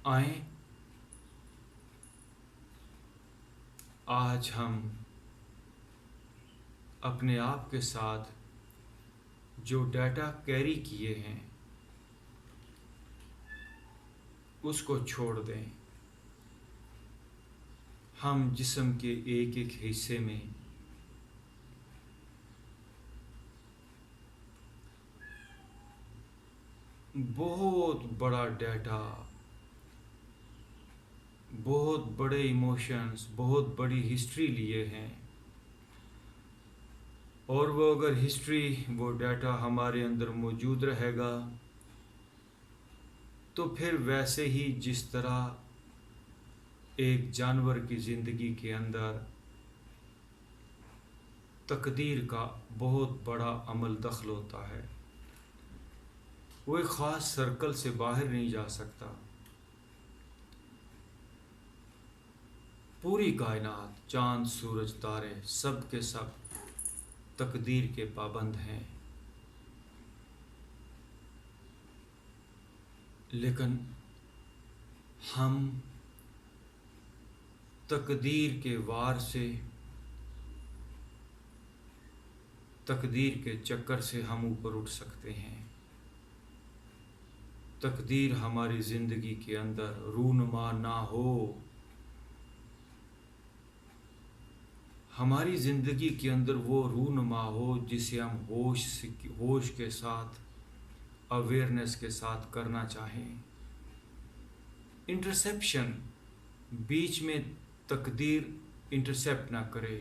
آئیں آج ہم اپنے آپ کے ساتھ جو ڈیٹا کیری کیے ہیں اس کو چھوڑ دیں. ہم جسم کے ایک ایک حصے میں بہت بڑا ڈیٹا، بہت بڑے ایموشنز، بہت بڑی ہسٹری لیے ہیں، اور وہ اگر ہسٹری، وہ ڈیٹا ہمارے اندر موجود رہے گا تو پھر ویسے ہی جس طرح ایک جانور کی زندگی کے اندر تقدیر کا بہت بڑا عمل دخل ہوتا ہے، وہ ایک خاص سرکل سے باہر نہیں جا سکتا. پوری کائنات، چاند، سورج، تارے، سب کے سب تقدیر کے پابند ہیں، لیکن ہم تقدیر کے وار سے، تقدیر کے چکر سے ہم اوپر اٹھ سکتے ہیں. تقدیر ہماری زندگی کے اندر رونما نہ ہو، ہماری زندگی کے اندر وہ رونما ہو جسے ہم ہوش کے ساتھ، اویئرنیس کے ساتھ کرنا چاہیں. انٹرسیپشن، بیچ میں تقدیر انٹرسیپٹ نہ کرے،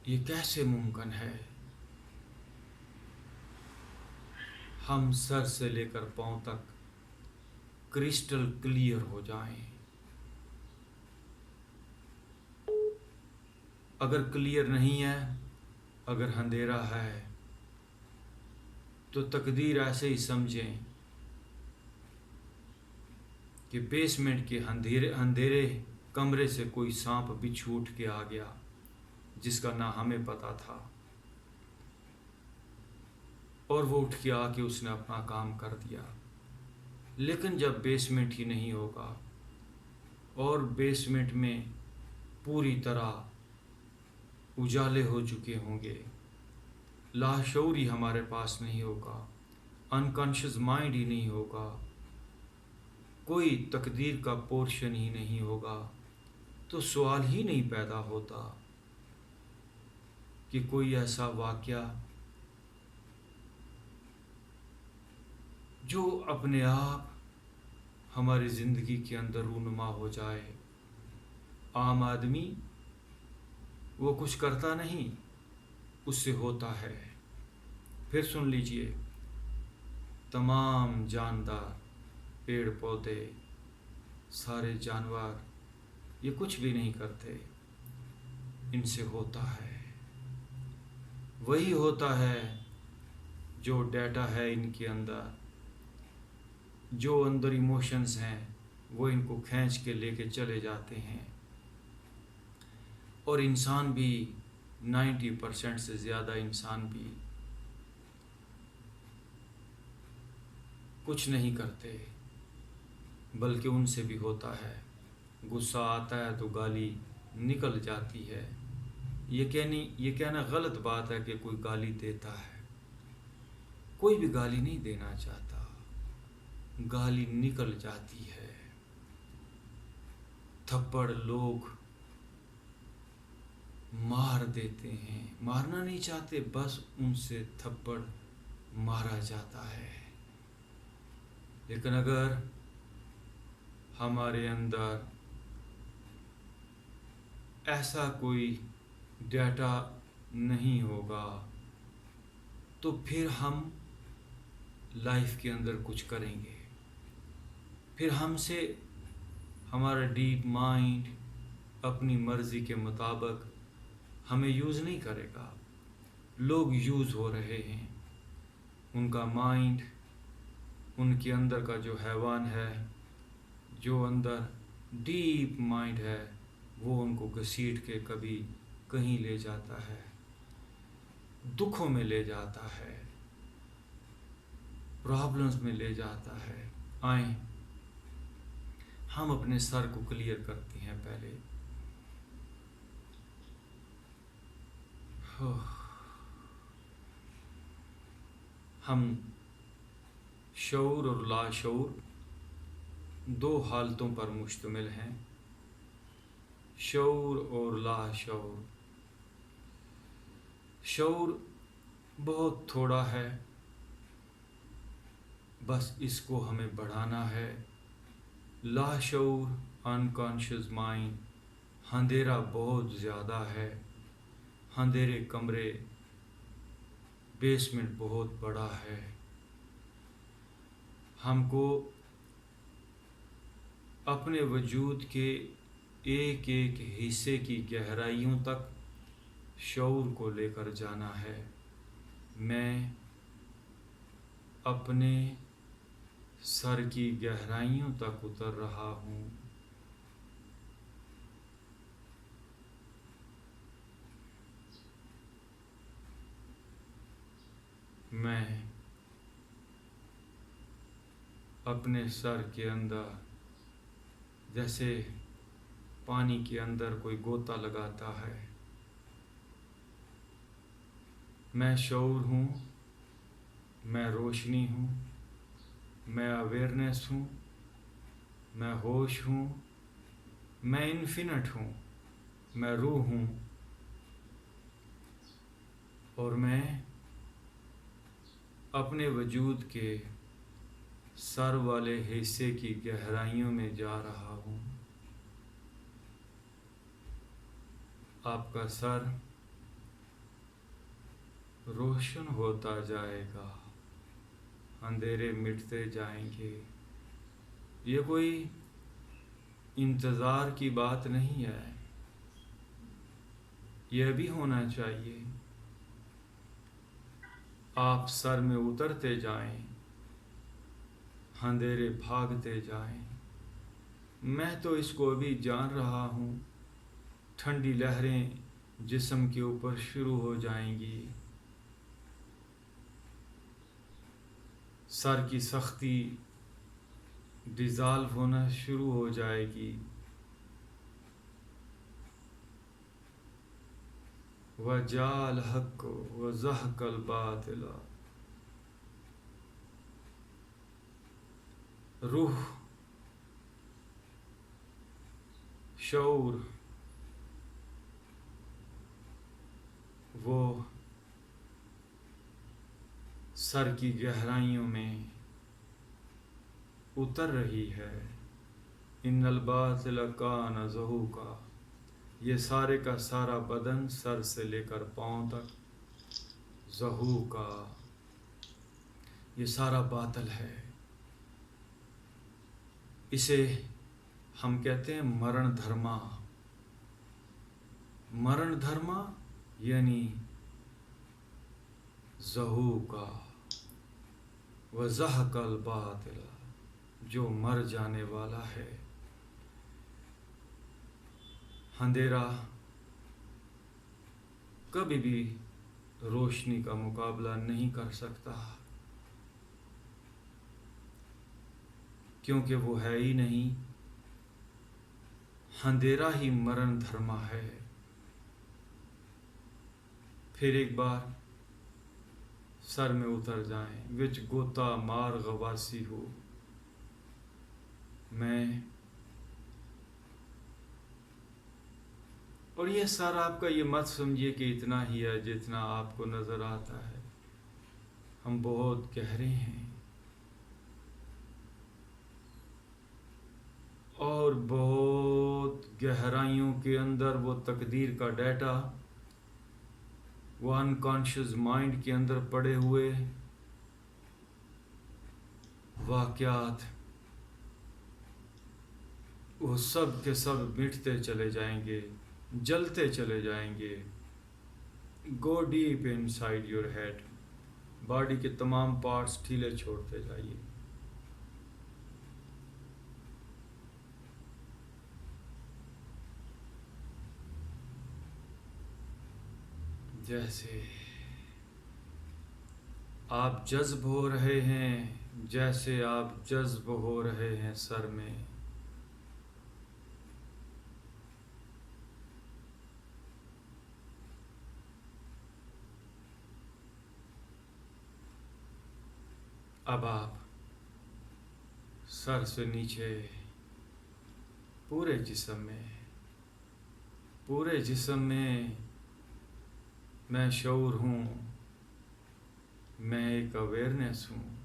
یہ کیسے ممکن ہے؟ ہم سر سے لے کر پاؤں تک کرسٹل کلیئر ہو جائیں. اگر کلیئر نہیں ہے، اگر اندھیرا ہے، تو تقدیر ایسے ہی سمجھیں کہ بیسمنٹ کے اندھیرے کمرے سے کوئی سانپ بچھو اٹھ کے آ گیا جس کا نہ ہمیں پتا تھا، اور وہ اٹھ کے آ کے اس نے اپنا کام کر دیا. لیکن جب بیسمنٹ ہی نہیں ہوگا اور بیسمنٹ میں پوری طرح اجالے ہو چکے ہوں گے، لاشعوری ہمارے پاس نہیں ہوگا، انکانشس مائنڈ ہی نہیں ہوگا، کوئی تقدیر کا پورشن ہی نہیں ہوگا، تو سوال ہی نہیں پیدا ہوتا کہ کوئی ایسا واقعہ جو اپنے آپ ہماری زندگی کے اندر رونما ہو جائے. عام آدمی وہ کچھ کرتا نہیں، اس سے ہوتا ہے. پھر سن لیجئے، تمام جاندار، پیڑ پودے، سارے جانور، یہ کچھ بھی نہیں کرتے، ان سے ہوتا ہے. وہی ہوتا ہے جو ڈیٹا ہے ان کے اندر، جو اندر ایموشنز ہیں وہ ان کو کھینچ کے لے کے چلے جاتے ہیں. اور انسان بھی 90% سے زیادہ انسان بھی کچھ نہیں کرتے، بلکہ ان سے بھی ہوتا ہے. غصہ آتا ہے تو گالی نکل جاتی ہے. یہ کہنا غلط بات ہے کہ کوئی گالی دیتا ہے، کوئی بھی گالی نہیں دینا چاہتا، گالی نکل جاتی ہے. تھپڑ لوگ مار دیتے ہیں، مارنا نہیں چاہتے، بس ان سے تھپڑ مارا جاتا ہے. لیکن اگر ہمارے اندر ایسا کوئی ڈیٹا نہیں ہوگا تو پھر ہم لائف کے اندر کچھ کریں گے، پھر ہم سے ہمارا ڈیپ مائنڈ اپنی مرضی کے مطابق ہمیں یوز نہیں کرے گا. لوگ یوز ہو رہے ہیں، ان کا مائنڈ، ان کے اندر کا جو حیوان ہے، جو اندر ڈیپ مائنڈ ہے، وہ ان کو گھسیٹ کے کبھی کہیں لے جاتا ہے، دکھوں میں لے جاتا ہے، پرابلمز میں لے جاتا ہے۔ آئیں ہم اپنے سر کو کلیئر کرتے ہیں پہلے۔ ہم شعور اور لاشعور دو حالتوں پر مشتمل ہیں، شعور اور لاشعور۔ شعور بہت تھوڑا ہے، بس اس کو ہمیں بڑھانا ہے۔ لاشعور انکانشیس مائنڈ، اندھیرا بہت زیادہ ہے، اندھیرے کمرے، بیسمنٹ بہت بڑا ہے۔ ہم کو اپنے وجود کے ایک ایک حصے کی گہرائیوں تک شعور کو لے کر جانا ہے۔ میں اپنے سر کی گہرائیوں تک اتر رہا ہوں۔ میں اپنے سر کے اندر جیسے پانی کے اندر کوئی غوطہ لگاتا ہے، میں شعور ہوں، میں روشنی ہوں، میں اویئرنیس ہوں، میں ہوش ہوں، میں انفینٹ ہوں، میں روح ہوں، اور میں اپنے وجود کے سر والے حصے کی گہرائیوں میں جا رہا ہوں۔ آپ کا سر روشن ہوتا جائے گا، اندھیرے مٹتے جائیں گے۔ یہ کوئی انتظار کی بات نہیں ہے، یہ بھی ہونا چاہیے۔ آپ سر میں اترتے جائیں، اندھیرے بھاگتے جائیں۔ میں تو اس کو ابھی جان رہا ہوں، ٹھنڈی لہریں جسم کے اوپر شروع ہو جائیں گی، سر کی سختی ڈیزالو ہونا شروع ہو جائے گی۔ وَجَاءَ الْحَقُّ وَزَهَقَ الْبَاطِلُ۔ روح، شعور، وہ سر کی گہرائیوں میں اتر رہی ہے۔ ان الباطل کان زہوقا، یہ سارے کا سارا بدن سر سے لے کر پاؤں تک زہوقا، یہ سارا باطل ہے۔ اسے ہم کہتے ہیں مرن دھرما۔ مرن دھرما یعنی زہوقا وزہق الباطل، جو مر جانے والا ہے۔ اندھیرا کبھی بھی روشنی کا مقابلہ نہیں کر سکتا، کیونکہ وہ ہے ہی نہیں۔ اندھیرا ہی مرن دھرما ہے۔ پھر ایک بار سر میں اتر جائیں، وچ گوتا مار غواسی ہو۔ میں اور یہ سر آپ کا، یہ مت سمجھیے کہ اتنا ہی ہے جتنا آپ کو نظر آتا ہے، ہم بہت گہرے ہیں اور بہت گہرائیوں کے اندر وہ تقدیر کا ڈیٹا، وہ انکانشیس مائنڈ کے اندر پڑے ہوئے واقعات، وہ سب کے سب مٹتے چلے جائیں گے، جلتے چلے جائیں گے۔ Go deep inside your head, body کے تمام پارٹس ڈھیلے چھوڑتے جائیے۔ جیسے آپ جذب ہو رہے ہیں جیسے آپ جذب ہو رہے ہیں سر میں. اب آپ سر سے نیچے پورے جسم میں میں شعور ہوں، میں ایک اویئرنیس ہوں.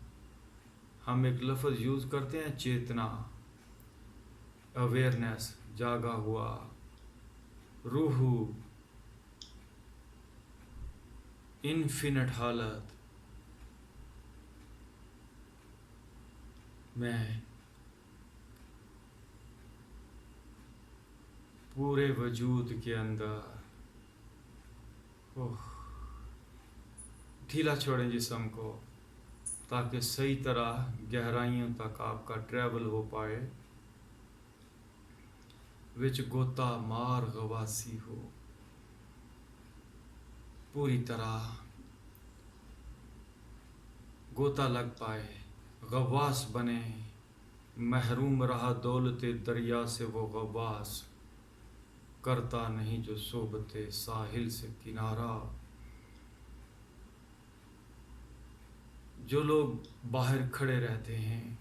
ہم ایک لفظ یوز کرتے ہیں چیتنا، اویئرنیس، جاگا ہوا، روح، انفینٹ حالت. میں پورے وجود کے اندر ڈھیلا چھوڑیں جسم کو تاکہ صحیح طرح گہرائیوں تک آپ کا ٹریول ہو پائے، وچ گوتا مار غواسی ہو، پوری طرح گوتا لگ پائے، غواص بنے. محروم رہا دولت دریا سے وہ غواص، کرتا نہیں جو صحبت ساحل سے کنارہ. جو لوگ باہر کھڑے رہتے ہیں،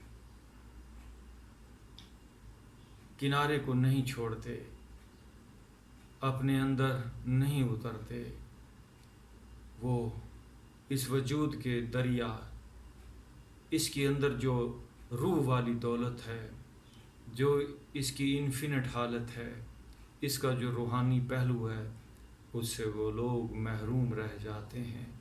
کنارے کو نہیں چھوڑتے، اپنے اندر نہیں اترتے، وہ اس وجود کے دریا، اس کے اندر جو روح والی دولت ہے، جو اس کی انفینٹ حالت ہے، اس کا جو روحانی پہلو ہے، اس سے وہ لوگ محروم رہ جاتے ہیں.